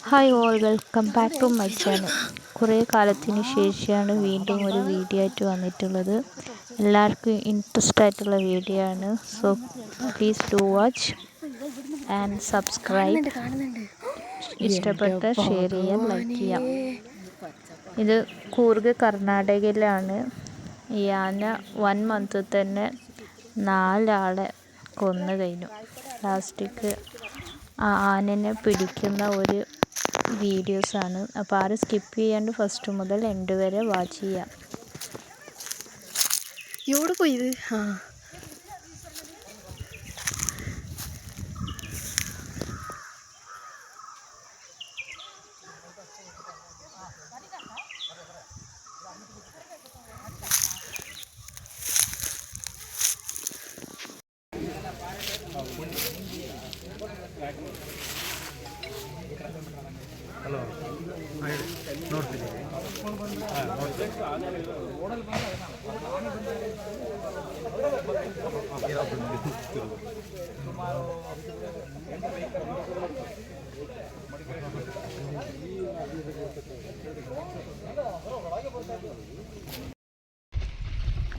Hi all welcome back to my channel. കുറേ കാലത്തിന് ശേഷമാണ് വീണ്ടും ഒരു വീഡിയോ ആയിട്ട് വന്നിട്ടുള്ളത്. എല്ലാവർക്കും ഇൻട്രസ്റ്റ് ആയിട്ടുള്ള വീഡിയോ ആണ്. So please do watch and subscribe. ഇഷ്ടപ്പെട്ട ഷെയർ ചെയ്യാൻ ലൈക്ക് ചെയ്യാം. ഇത് കൂർഗ് കർണാടകയിലാണ്. ഈ ആന 1 മന്ത് തന്നെ 4 ആളെ കൊന്നു കഴിഞ്ഞു. ലാസ്റ്റിക്ക് ആ ആനനെ പിടിക്കുന്ന ഒരു വീഡിയോസാണ്. അപ്പോൾ ആരും സ്കിപ്പ് ചെയ്യാണ്ട് ഫസ്റ്റ് മുതൽ എൻഡ് വരെ വാച്ച് ചെയ്യാം. എവിടെ പോയത്? ಹಲೋ ನೋಡ್ತೀನಿ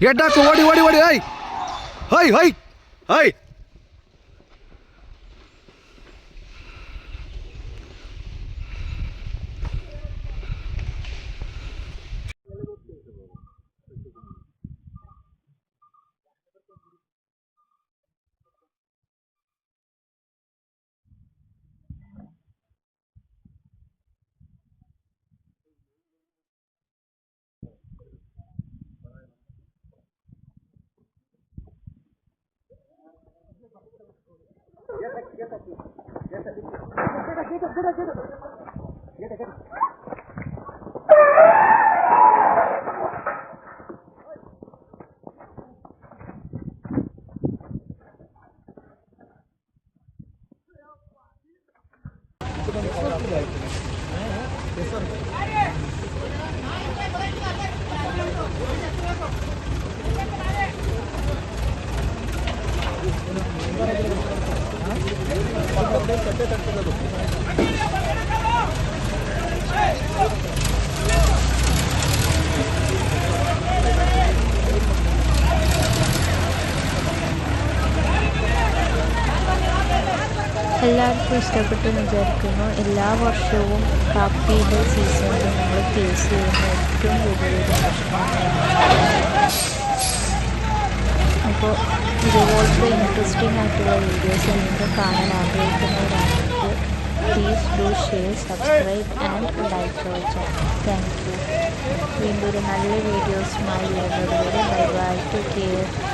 ಗೇಟಾಕು ಓಡಿ ಓಡಿ ಓಡಿ ಹೈ ಹೈ ಹೈ ಹೈ എല്ലാവർക്കും ഇഷ്ടപ്പെട്ടെന്ന് വിചാരിക്കുന്നു. എല്ലാ വർഷവും കാപ്പിയുടെ സീസണിൽ നമ്മൾ ഫേസ് ചെയ്യുന്ന ഏറ്റവും വലിയൊരു പ്രശ്നമാണ്. അപ്പോൾ ഇതുപോലത്തെ ഇൻട്രസ്റ്റിംഗ് ആയിട്ടുള്ള വീഡിയോസ് നിങ്ങൾക്ക് കാണാൻ ആഗ്രഹിക്കുന്നവരാണെങ്കിൽ please do share, subscribe and like our channel. Thank you. വീണ്ടും ഒരു നല്ല വീഡിയോസുമായി വരുന്നത് വരെ ബൈ ബൈ, ടേക്ക് കെയർ.